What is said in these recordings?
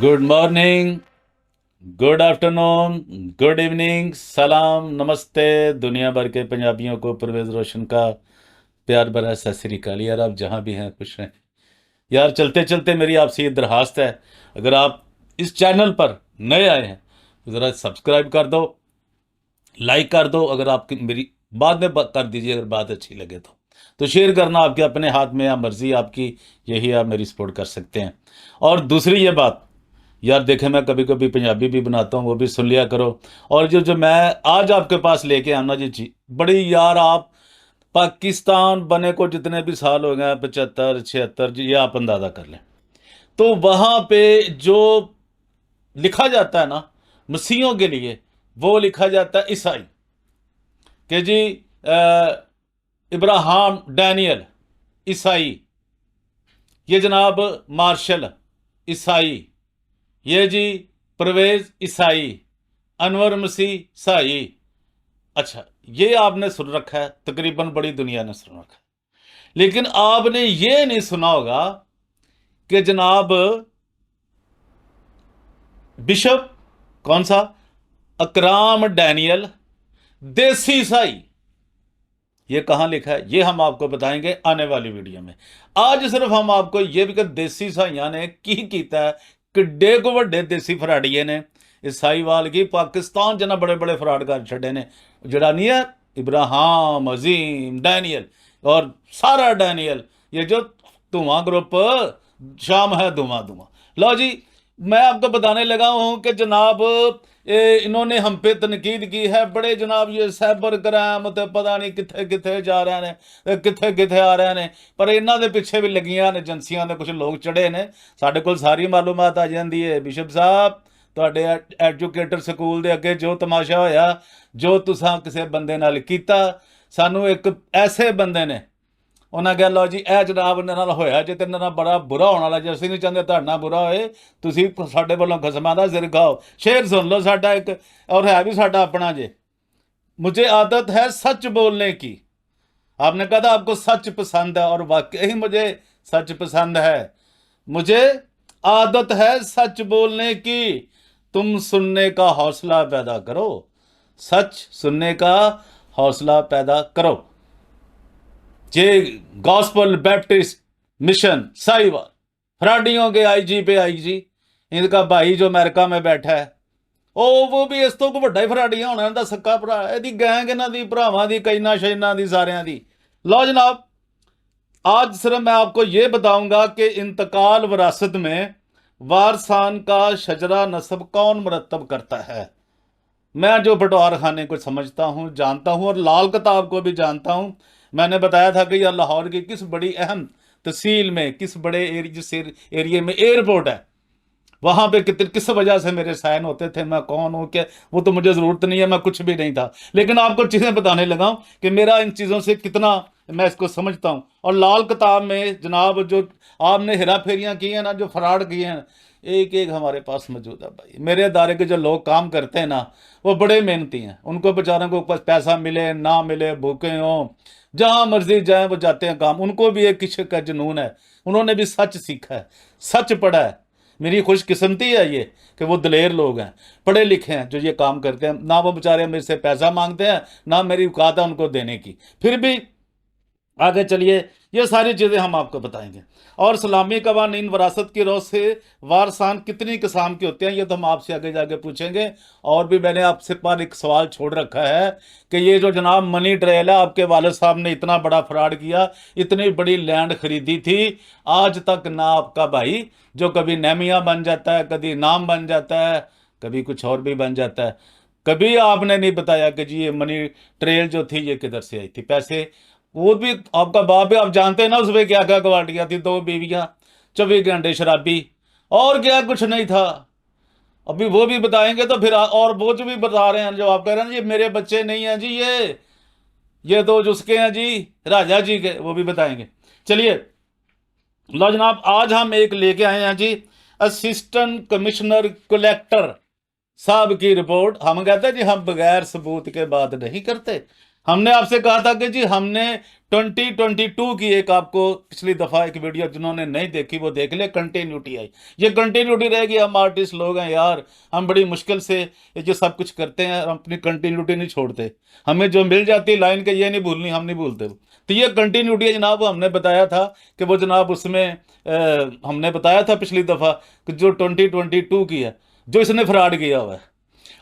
Good morning, good afternoon, good evening, सलाम, नमस्ते। दुनिया भर के पंजाबियों को परवेज़ रोशन का प्यार भरा सत श्री अकाल। यार आप जहाँ भी हैं खुश रहें। यार चलते चलते मेरी आपसे ये दरखास्त है, अगर आप इस चैनल पर नए आए हैं तो ज़रा सब्सक्राइब कर दो, लाइक कर दो, अगर आपकी मेरी बाद में कर दीजिए अगर बात अच्छी लगे तो शेयर करना आपके अपने हाथ में, या मर्ज़ी आपकी, यही आप मेरी सपोर्ट कर सकते हैं। और दूसरी ये बात, यार देखें मैं कभी कभी पंजाबी भी बनाता हूँ, वो भी सुन लिया करो। और जो जो मैं आज आपके पास लेके आना जी बड़ी, यार आप पाकिस्तान बने को जितने भी साल हो गए, 75 76, जी ये आप अंदाज़ा कर लें। तो वहाँ पे जो लिखा जाता है ना मसीहों के लिए, वो लिखा जाता है ईसाई कि जी इब्राहिम डैनियल ईसाई, ये जनाब मार्शल ईसाई, ये जी परवेज़ ईसाई, अनवर मसीह ईसाई। अच्छा, ये आपने सुन रखा है, तकरीबन बड़ी दुनिया ने सुन रखा है। लेकिन आपने ये नहीं सुना होगा कि जनाब बिशप कौन सा, अकराम डैनियल देसी ईसाई, ये कहाँ लिखा है, ये हम आपको बताएंगे आने वाली वीडियो में। आज सिर्फ हम आपको ये भी कि देसी ईसाइयां ने की कीता है, किड्डे को वड्डे देसी फराड़िए ने ईसाईवाल की पाकिस्तान जना बड़े बड़े फराड कर छड़े ने। जड़ा नहीं है इब्राहिम, अजीम, डैनियल और सारा डैनियल, ये जो धुआं ग्रुप, शाम है धुआं धुआं। लो जी, मैं आपको बताने लगा हूं कि जनाब इन्होंने हम पे तनकीद की है बड़े, जनाब ये साइबर क्राइम तो पता नहीं कितने कितने जा रहे ने, कितने कितने आ रहे ने, पर इन्हों के पिछे भी लगियां ने एजेंसियां ने, कुछ लोग चढ़े ने। साढ़े कोल सारी मालूमात आ जाती है। बिशप साहब, तुहाडे एजुकेटर स्कूल के अगे जो तमाशा होया, जो तुसां किसी बंदे नाल कीता, सानू एक ऐसे बंदे ने उन्हें कहा लो जी ए जनाब इन्हां नाल होया जे, ते इन्हां नाल बड़ा बुरा होने वाला जे, असीं नहीं चाहते तुहाडे नाल बुरा होए, तुसीं साडे वालों खसमां दा सिर खाओ। शेर सुन लो साडा एक, और है भी साडा अपना जे। मुझे आदत है सच बोलने की। आपने कहा था आपको सच पसंद है, और वाकई मुझे सच पसंद है। मुझे आदत है सच बोलने की, तुम सुनने का हौसला पैदा करो, सच सुनने का हौसला पैदा करो। ये गॉस्पल बैप्टिस्ट मिशन साहिवाल फराडियों के आईजी पे आईजी, इनका भाई जो अमेरिका में बैठा है, वो भी इस तो को ਵੱਡਾ ਹੀ ਫਰਾਡੀਆਂ ਹੋਣਾ, ਇਹਦਾ सक्का ਭਰਾ, ਇਹਦੀ ਗੈਂਗ ਇਹਨਾਂ ਦੀ ਭਰਾਵਾਂ ਦੀ, ਕਈਨਾ ਸ਼ੈਨਾ ਦੀ, ਸਾਰਿਆਂ ਦੀ। लो जनाब, आज सिर्फ मैं आपको ये बताऊंगा कि इंतकाल विरासत में वारसान का शजरा नस्ब कौन मुरतब करता है। मैं जो बटवार खाने को समझता हूँ, जानता हूँ, और लाल किताब को भी जानता हूँ। मैंने बताया था कि यह लाहौर की किस बड़ी अहम तहसील में, किस बड़े जिस एरिए में एयरपोर्ट है, वहां पे किस वजह से मेरे साइन होते थे, मैं कौन हूं क्या, वो तो मुझे जरूरत नहीं है, मैं कुछ भी नहीं था। लेकिन आपको चीजें बताने लगा हूं कि मेरा इन चीजों से कितना मैं इसको समझता हूं। और लाल किताब में जनाब जो आपने हेरा फेरियां की हैं ना, जो फराड किए हैं, एक एक हमारे पास मौजूद है भाई। मेरे अदारे के जो लोग काम करते हैं ना, वो बड़े मेहनती हैं। उनको बेचारों को पास पैसा मिले ना मिले, भूखे हों, जहां मर्जी जाए वो जाते हैं काम। उनको भी एक इश्क का जुनून है, उन्होंने भी सच सीखा है, सच पढ़ा है। मेरी खुशकिस्मती है ये कि वो दलेर लोग हैं, पढ़े लिखे हैं, जो ये काम करते हैं। ना वो बेचारे मेरे से पैसा मांगते हैं, ना मेरी औकात है उनको देने की। फिर भी आगे चलिए, ये सारी चीज़ें हम आपको बताएंगे। और सलामी कवानीन वरासत की रोज से वारसान कितनी किस्म के होते हैं, ये तो हम आपसे आगे जाके पूछेंगे। और भी मैंने आपसे पर एक सवाल छोड़ रखा है कि ये जो जनाब मनी ट्रेल है, आपके वालिद साहब ने इतना बड़ा फ्रॉड किया, इतनी बड़ी लैंड खरीदी थी, आज तक ना आपका भाई, जो कभी नेमिया बन जाता है, कभी नाम बन जाता है, कभी कुछ और भी बन जाता है, कभी आपने नहीं बताया कि जी ये मनी ट्रेल जो थी ये किधर से आई थी। पैसे वो भी आपका बाप है, आप जानते हैं ना उसमें क्या क्या क्वालिटियाँ थी, 2 बीवियाँ, 24 घंटे शराबी, और क्या कुछ नहीं था। अभी वो भी बताएंगे तो फिर और वो जो भी बता रहे हैं, जो आप कह रहे हैं जी मेरे बच्चे नहीं हैं जी, ये तो जिसके हैं जी राजा जी के, वो भी बताएंगे। चलिए लो जनाब, आज हम एक लेके आए हैं जी असिस्टेंट कमिश्नर कलेक्टर साहब की रिपोर्ट। हम कहते हैं जी हम बगैर सबूत के बात नहीं करते। हमने आपसे कहा था कि जी हमने 2022 की एक आपको पिछली दफ़ा एक वीडियो जिन्होंने नहीं देखी वो देख ले, कंटिन्यूटी आई। ये कंटिन्यूटी रहेगी। हम आर्टिस्ट लोग हैं यार, हम बड़ी मुश्किल से ये जो सब कुछ करते हैं, हम अपनी कंटिन्यूटी नहीं छोड़ते। हमें जो मिल जाती है लाइन के ये नहीं भूलनी, हम नहीं भूलते। तो ये कंटिन्यूटी है जनाब, वो हमने बताया था कि वो जनाब उसमें हमने बताया था पिछली दफ़ा कि जो 2022 की है, जो इसने फ्रॉड किया हुआ है।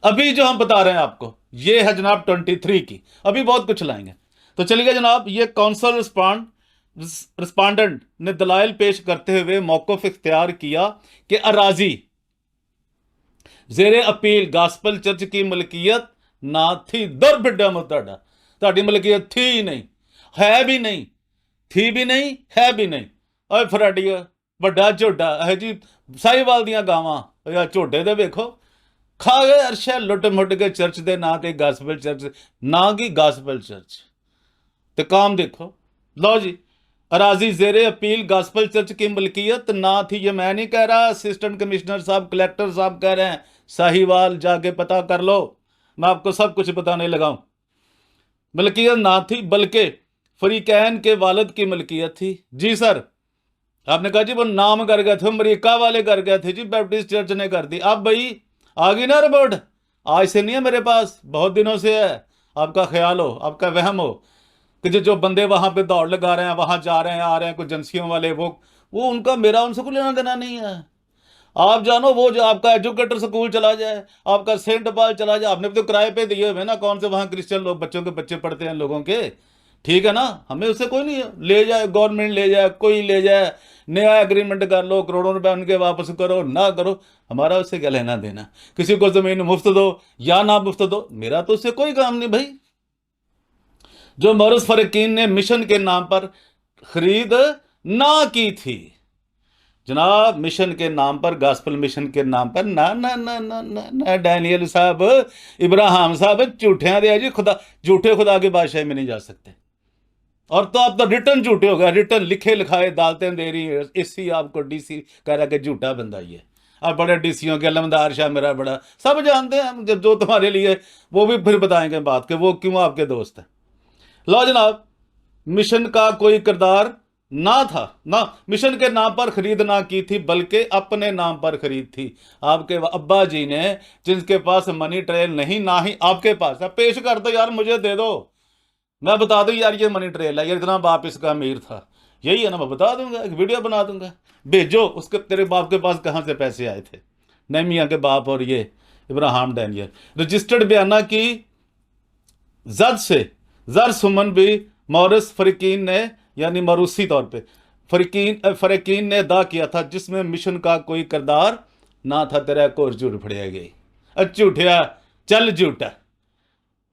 अभी जो हम बता रहे हैं आपको ये है जनाब 23 की। अभी बहुत कुछ लाएंगे। तो चलिए जनाब, ये काउंसिल रिस्पांडेंट ने दलाइल पेश करते हुए मौक़िफ़ इख्तियार किया कि अराजी जेरे अपील गास्पल चर्च की मलकियत ना थी। दर बिड्डा मुताड़ा ताड़ी मलकियत थी ही नहीं, है भी नहीं, थी भी नहीं, है भी नहीं। ओए फराडिया ਵੱਡਾ ਝੋਡਾ है जी साहिवाल दियां गावां या ਝੋਡੇ ਦੇ ਵੇਖੋ खा गए अरशा लुट मुट के चर्च दे ना के गास्पल चर्च ना की गास्पल चर्च ते काम देखो। लो जी, अराजी जेरे अपील गास्पल चर्च की मलकियत ना थी। ये मैं नहीं कह रहा, असिस्टेंट कमिश्नर साहब, कलेक्टर साहब कह रहे हैं। साहिवाल जाके पता कर लो, मैं आपको सब कुछ बताने लगाऊं। मलकियत ना थी बल्कि फरीकैन के वालिद की मलकियत थी। जी सर, आपने कहा जी वो नाम कर गए थे, अमरीका वाले कर गए थे जी, बैप्टिस्ट चर्च ने कर दी। अब भाई आ गई ना रिपोर्ट, आज से नहीं है मेरे पास, बहुत दिनों से है। आपका ख्याल हो, आपका वहम हो कि जो बंदे वहां पे दौड़ लगा रहे हैं, वहां जा रहे हैं, आ रहे हैं, कुछ एजेंसियों वाले, वो उनका मेरा उनसे कोई लेना देना नहीं है। आप जानो, वो जो आपका एजुकेटर स्कूल चला जाए, आपका सेंट पाल चला जाए, आपने भी तो किराए पे दिए हुए ना, कौन से वहां क्रिश्चियन लोग बच्चों के बच्चे पढ़ते हैं लोगों के, ठीक है ना। हमें उससे कोई नहीं है, ले जाए गवर्नमेंट, ले जाए कोई, ले जाए नया एग्रीमेंट कर लो, करोड़ों रुपए उनके वापस करो ना करो, हमारा उससे क्या लेना देना। किसी को जमीन मुफ्त दो या ना मुफ्त दो, मेरा तो उससे कोई काम नहीं भाई। जो मरूस फरकीन ने मिशन के नाम पर खरीद ना की थी जनाब, मिशन के नाम पर, गास्पल मिशन के नाम पर, ना ना ना ना ना ना डैनियल साहब, इब्राहिम साहब झूठे दे जी, खुदा झूठे खुदा के बादशाह में नहीं जा सकते। और तो आप तो रिटर्न झूठे हो गए, रिटर्न लिखे लिखाए दालतें दे रही है। इसी आपको डीसी कह रहा कि झूठा बंदा ही है। अब बड़े डीसीओं के अलमदार शाह मेरा बड़ा, सब जानते हैं हम, जब जो तुम्हारे लिए वो भी फिर बताएंगे बात के वो क्यों आपके दोस्त हैं। लो जनाब, मिशन का कोई किरदार ना था ना, मिशन के नाम पर खरीद ना की थी बल्कि अपने नाम पर खरीद थी। आपके अब्बा जी ने, जिनके पास मनी ट्रेल नहीं, ना ही आपके पास है। पेश कर दो यार, मुझे दे दो, मैं बता दूं यार ये मनी ट्रेल है, यार इतना बाप इसका अमीर था, यही है ना, मैं बता दूंगा, एक वीडियो बना दूंगा, भेजो उसके, तेरे बाप के पास कहाँ से पैसे आए थे। नहमिया के बाप और ये इब्राहिम डैनियल। रजिस्टर्ड बयाना की जद से जर सुमन भी मॉरिस फरीकीन ने, यानी मरूसी तौर पे फरीकीन ने अदा किया था, जिसमें मिशन का कोई किरदार ना था। तेरा एक और झूठ फड़िया गई, झूठिया चल झूठा।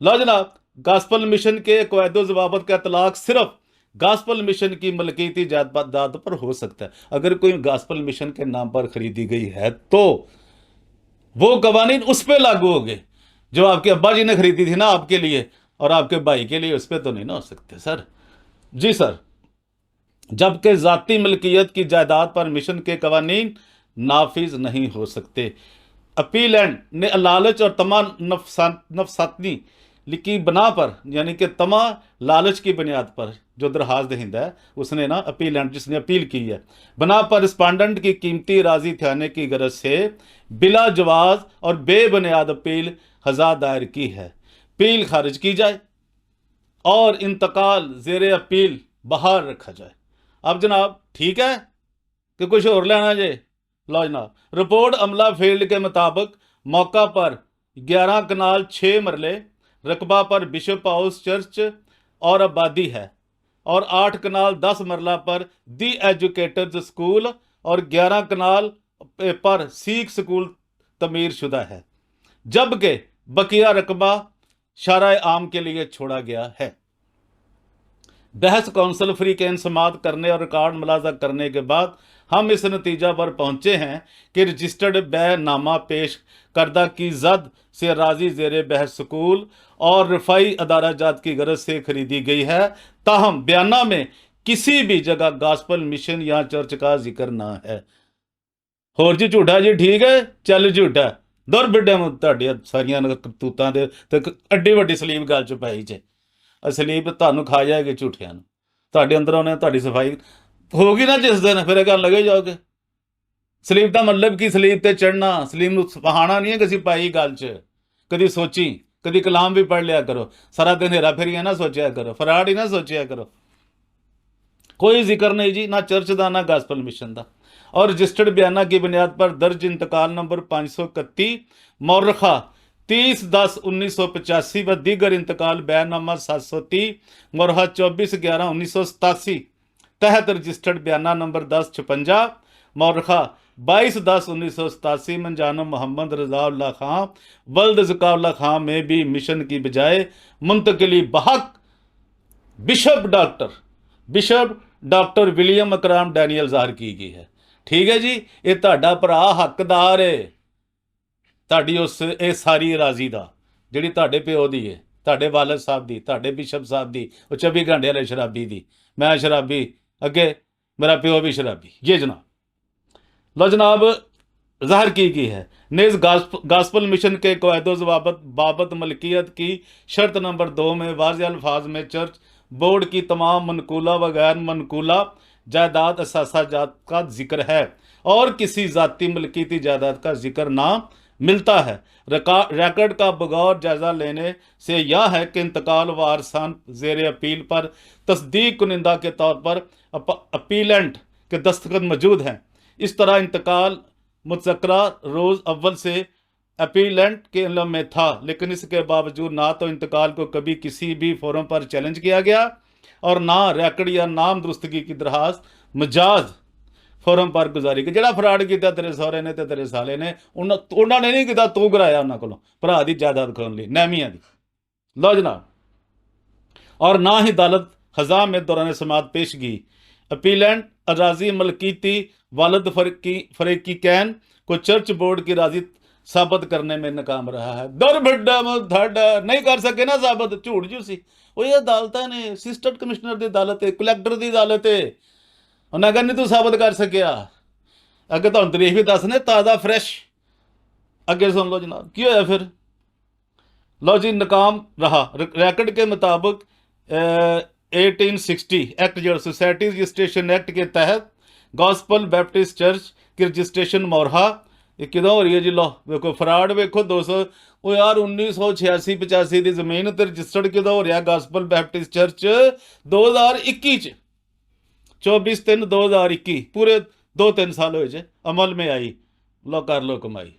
लो जनाब, गास्पल मिशन के कवायदो जवाबत का इतलाक सिर्फ गास्पल मिशन की मलकीती जायदाद पर हो सकता है। अगर कोई गास्पल मिशन के नाम पर खरीदी गई है तो वो कवानीन उस पर लागू हो गए जो आपके अब्बा जी ने खरीदी थी ना आपके लिए और आपके भाई के लिए, उस पर तो नहीं ना हो सकते सर। जी सर, जबकि जाती मिल्कियत की जायदाद पर मिशन के कवानीन नाफिज नहीं हो सकते। अपीलेंट ने लालच और तमा नफसाती की बना पर, यानी कि तमा लालच की बुनियाद पर, जो दरखास्त दहिंदा है उसने ना, अपीलेंट जिसने अपील की है, बना पर रिस्पांडेंट की कीमती राजी ठाने की गरज से बिला जवाज और बेबुनियाद अपील हज़ा दायर की है। अपील खारिज की जाए और इंतकाल जेर अपील बहाल रखा जाए। अब जनाब ठीक है कि कुछ और लेना जे? लो जनाब, रिपोर्ट अमला फील्ड के मुताबिक मौका पर 11 कनाल 6 मरले रकबा पर बिशप हाउस चर्च और आबादी है, और 8 कनाल 10 मरला पर दी एजुकेटर्स स्कूल और 11 कनाल पर सीख स्कूल तमीर शुदा है, जबकि बकिया रकबा शारा आम के लिए छोड़ा गया है। बहस काउंसिल फ्रीकैन समात करने और रिकॉर्ड मुलाजा करने के बाद हम इस नतीजा पर पहुंचे हैं कि रजिस्टर्ड बैनामा पेश करदा की जद से राजी जेर बहस स्कूल और रफाई अदारा जात की गरज से खरीदी गई है, ताहम बयाना में किसी भी जगह गास्पल मिशन या चर्च का जिक्र ना है। होर जी झूठा जी ठीक है, चल झूठा दुर बिड्डे ਤੁਹਾਡੀਆਂ ਸਾਰੀਆਂ ਕਰਤੂਤਾਂ ਦੇ ਤੇ ਅੱਡੀ ਵੱਡੀ ਸਲੀਬ ਗੱਲ ਚ ਪਾਈ ਜੇ। ਸਲੀਪ ਤੁਹਾਨੂੰ ਖਾ ਜਾਏਗੀ ਝੂਠਿਆਂ ਨੂੰ। ਤੁਹਾਡੇ ਅੰਦਰੋਂ ਨੇ ਤੁਹਾਡੀ ਸਫਾਈ ਹੋਗੀ ਨਾ ਜਿਸ ਦਿਨ, ਫਿਰ ਇਹ ਗੱਲ ਲੱਗੇ ਜਾਓਗੇ। ਸਲੀਪ ਦਾ ਮਤਲਬ ਕੀ? ਸਲੀਪ ਤੇ ਚੜਨਾ, ਸਲੀਪ ਨੂੰ ਪਹਾਣਾ ਨਹੀਂ ਹੈ ਕਿਸੇ ਪਾਈ ਗੱਲ 'ਚ। ਕਦੀ ਸੋਚੀ, ਕਦੀ ਕਲਾਮ ਵੀ ਪੜ੍ਹ ਲਿਆ ਕਰੋ। ਸਾਰਾ दिन हेरा फेरी ना सोचा करो, फराड ही ना सोचा करो। कोई जिक्र नहीं जी, ना चर्च का ना गास्पल मिशन का। और रजिस्टर्ड बयाना की बुनियाद पर दर्ज इंतकाल नंबर 531 मौरखा 30/10/1985 व दीगर इंतकाल बयाननामा 730 मौरखा 24/11/1987 तहत रजिस्टर्ड बयाना नंबर 1056 मौरखा 22/10/1987 मंजानो मोहम्मद रज़ाउल्लाह खां वल्द ज़काउल्लाह खां में भी मिशन की बजाय मुंतकली बहक bishop doctor William Akram Daniel ज़ाहिर की गई है। ठीक है जी, ये ਤੁਹਾਡਾ ਭਰਾ ਹੱਕਦਾਰ ਹੈ ਤੁਹਾਡੀ ਉਸ ਇਹ ਸਾਰੀ ਰਾਜ਼ੀ ਦਾ, ਜਿਹੜੀ ਤੁਹਾਡੇ ਪਿਓ ਦੀ ਹੈ, ਤੁਹਾਡੇ ਵਾਲਦ ਸਾਹਿਬ ਦੀ, ਤੁਹਾਡੇ ਬਿਸ਼ਪ ਸਾਹਿਬ ਦੀ, ਉਹ 24 ਘੰਟੇ ਵਾਲੇ ਸ਼ਰਾਬੀ ਦੀ। मैं शराबी, अगे मेरा प्यो भी शराबी। ये जनाब लो जनाब ज़ाहिर की गई है। नेज़ गास्पल मिशन के क़वायदो ज़वाबित बाबत मलकियत की शर्त नंबर 2 में वाज़ेह अल्फाज में चर्च बोर्ड की तमाम मनकूला व गैर मनकूला जायदाद असासाजात का जिक्र है और किसी ज़ाती मलकियती जायदाद का जिक्र ना मिलता है। रिकॉर्ड का बगौर जायज़ा लेने से यह है कि इंतकाल वारसान ज़ेर अपील पर तस्दीक कुनिंदा के तौर पर अपीलेंट के दस्तखत मौजूद हैं। इस तरह इंतकाल मुतज़क्करा रोज़ अव्वल से अपीलेंट के इल्म में था, लेकिन इसके बावजूद ना तो इंतकाल को कभी किसी भी फोरम पर चैलेंज किया गया और ना रिकॉर्ड या नाम दुरुस्तगी की दरखास्त मजाज फोरम पर गुजारी कि ਜਿਹੜਾ ਫਰਾਡ ਕੀਤਾ ਤੇਰੇ ਸਹੁਰੇ ਨੇ ਤੇ ਤੇਰੇ ਸਾਲੇ ਨੇ, ਉਹਨਾਂ ਨੇ ਨਹੀਂ ਕੀਤਾ, ਤੂੰ ਕਰਾਇਆ ਉਹਨਾਂ ਕੋਲੋਂ ਭਰਾ ਦੀ ਜਾਇਦਾਦ ਖੋਣ ਲਈ ਨੈਮੀਆਂ ਦੀ। लो जनाब, और ना ही अदालत खजा में दौरान समात पेशगी अपीलेंट अराजी मलकीती वालद फरीकी कैन को चर्च बोर्ड की राजी साबित करने में नाकाम रहा है। दर भड्डा मुधाडा नहीं कर सके ना साबित, झूठ जो सी वो ये अदालत ने असिस्टेंट कमिश्नर की अदालत है, कलैक्टर की अदालत है, उन्हें अगर नहीं तू साबित कर सकिया। अगे तुम तारीख भी दसने ताज़ा फ्रैश। अगे सुन लो जनाब की होया फिर। लो जी नाकाम रहा। रिकॉर्ड के मुताबिक 1860 एक्ट जो सोसाइटी रजिस्ट्रेशन एक्ट के तहत गॉस्पल बैप्टिस्ट चर्च की रजिस्ट्रेशन मोरहा ये किदों हो रही है जी। लो देखो फराड वेखो 200 वो यार 1986-85 की जमीन तो रजिस्टर्ड किदों हो रहा गॉस्पल बैप्टिस्ट चर्च 2021 24/3/2021 पूरे 2-3 साल हो जे अमल में आई। लो कर लो कमाई।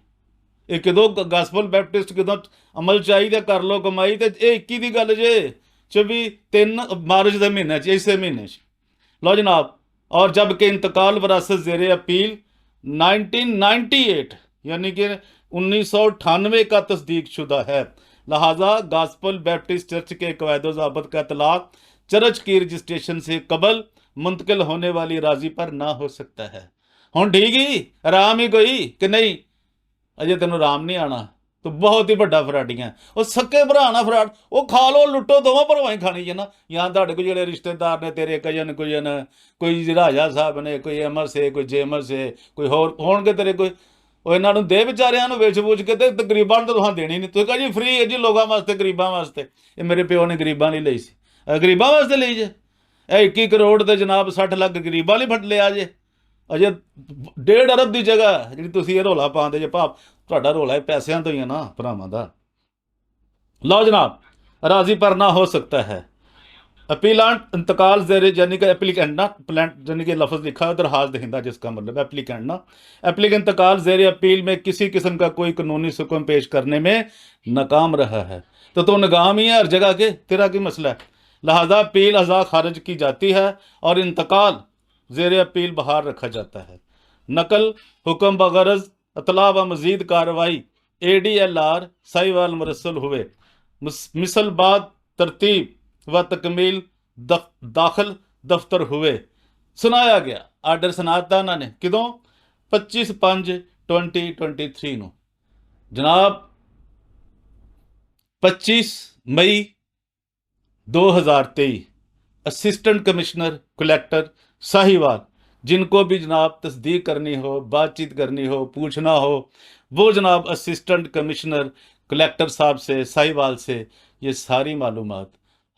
ये किदों गॉस्पल बैप्टिस्ट किदों अमल च आई तो कर लो कमाई। तो ये 21 की गल जे 24/3 मार्च के महीने इसे महीने। लो जनाब, और जबकि इंतकाल वरासत ज़ेर अपील 1998 यानी कि 1998 का तस्दीक शुदा है, लिहाजा गॉस्पल बैप्टिस्ट चर्च के क़वायदो ज़ाबित का इतलाक़ चर्च की रजिस्ट्रेशन से कबल मुंतकिल होने वाली राजी पर ना हो सकता है। हुण ठीक ही आराम ही कोई कि नहीं? अजे तेन आराम नहीं आना, तो बहुत ही बड़ा फराडियां वो सक्के भरा ना फराड वो खा लो लुटो दोवों भरावां ही खानी है ना। यहाँ तुहाडे कोल जिहड़े रिश्तेदार ने तेरे कजन कुजन कोई राजा साहब ने कोई अमर से कोई जेमर से कोई होर होणगे तेरे कोई ਉਹ ਇਹਨਾਂ ਨੂੰ ਦੇ ਵਿਚਾਰਿਆਂ ਨੂੰ ਵੇਚ ਵੂਚ ਕੇ ਤੇ ਗਰੀਬਾਂ ਨੂੰ ਤਾਂ ਤੁਹਾਂ ਦੇਣੀ ਨਹੀਂ। ਤੁਸੀਂ ਕਹਾਂ ਜੀ ਫ੍ਰੀ ਹੈ ਜੀ ਲੋਕਾਂ ਵਾਸਤੇ ਗਰੀਬਾਂ ਵਾਸਤੇ। ਇਹ ਮੇਰੇ ਪਿਓ ਨੇ ਗਰੀਬਾਂ ਲਈ ਲਈ ਸੀ, ਗਰੀਬਾਂ ਵਾਸਤੇ ਲਈ ਜੇ। ਇਹ 21 ਕਰੋੜ ਤੇ ਜਨਾਬ 60 ਲੱਖ ਗਰੀਬਾਂ ਲਈ ਫੜ ਲਿਆ ਜੇ। ਅਜੇ 1.5 ਅਰਬ ਦੀ ਜਗ੍ਹਾ ਜਿਹੜੀ ਤੁਸੀਂ ਇਹ ਰੌਲਾ ਪਾਉਂਦੇ ਜੇ ਭਾਵ ਤੁਹਾਡਾ ਰੌਲਾ ਇਹ ਪੈਸਿਆਂ ਤੋਂ ਹੀ ਹੈ ਨਾ ਭਰਾਵਾਂ ਦਾ। ਲਓ ਜਨਾਬ, ਰਾਜ਼ੀ पर ना हो सकता है। अपीलेंट इंतकाल ज़ेरे यानी कि एप्लीकेंट ना प्लेंट यानी कि लफ्ज़ लिखा है दरखास्त दहिंदा जिसका मतलब एप्लीकेंट ना एप्लीकेंट इंतकाल ज़ेरे अपील में किसी किस्म का कोई कानूनी हुक्म पेश करने में नाकाम रहा है तो नाकाम ही है हर जगह के, तेरा की मसला है। लिहाजा अपील अज़ा खारिज की जाती है और इंतकाल ज़ेरे अपील बहाल रखा जाता है। नकल हुक्म बगरज अतला व मज़ीद कार्रवाई ADLR साहिवाल मुरसल हुए मिसल बाद तरतीब व तकमील दाखिल दफ्तर हुए सुनाया गया। आर्डर सुनाता उन्होंने किदों 25/5/2023 ਨੂੰ जनाब 25 मई 2023 असिस्टेंट कमिश्नर कलेक्टर साहिवाल जिनको भी जनाब तस्दीक करनी हो बातचीत करनी हो पूछना हो वो जनाब असिस्टेंट कमिश्नर कलेक्टर साहब से साहिवाल से ये सारी मालूमात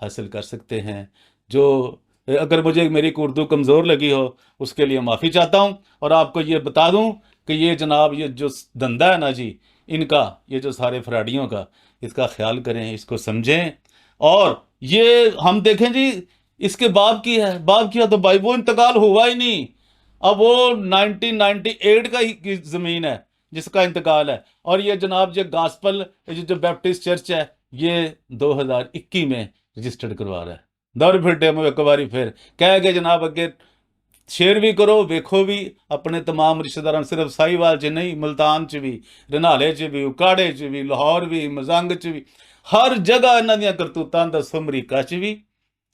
हासिल कर सकते हैं। जो अगर मुझे मेरी उर्दू कमज़ोर लगी हो उसके लिए माफ़ी चाहता हूँ। और आपको ये बता दूँ कि ये जनाब ये जो धंधा है ना जी इनका, ये जो सारे फ्राडियों का, इसका ख्याल करें, इसको समझें। और ये हम देखें जी, इसके बाप की है, बाप की है तो भाई वो इंतकाल हुआ ही नहीं। अब वो 1998 का ही की ज़मीन है जिसका इंतकाल है। और ये जनाब जो गास्पल जो बैप्टिस्ट चर्च है ये 2021 में रजिस्टर्ड करवा रहा है। दौर फिर मैं एक बारी फिर कह गए जनाब अगे शेयर भी करो, वेखो भी अपने तमाम रिश्तेदारों, सिर्फ साहिवाल च नहीं, मुल्तान च भी, रनाले च भी, उकाड़े च भी, लाहौर भी, मजंग च भी, हर जगह इन्हों दी करतूतां दसो। अमरीका च भी,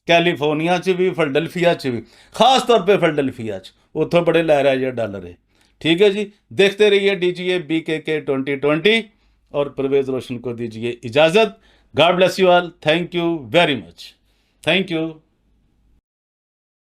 कैलीफोर्निया च भी, फिलडल्फिया च भी, खास तौर पे फिलडल्फिया च, उतों बड़े लै रहा है डॉलर है। ठीक है जी, देखते रहिए DGA BKK 2020 और परवेज रोशन को दीजिए इजाज़त। God bless you all, thank you very much, thank you.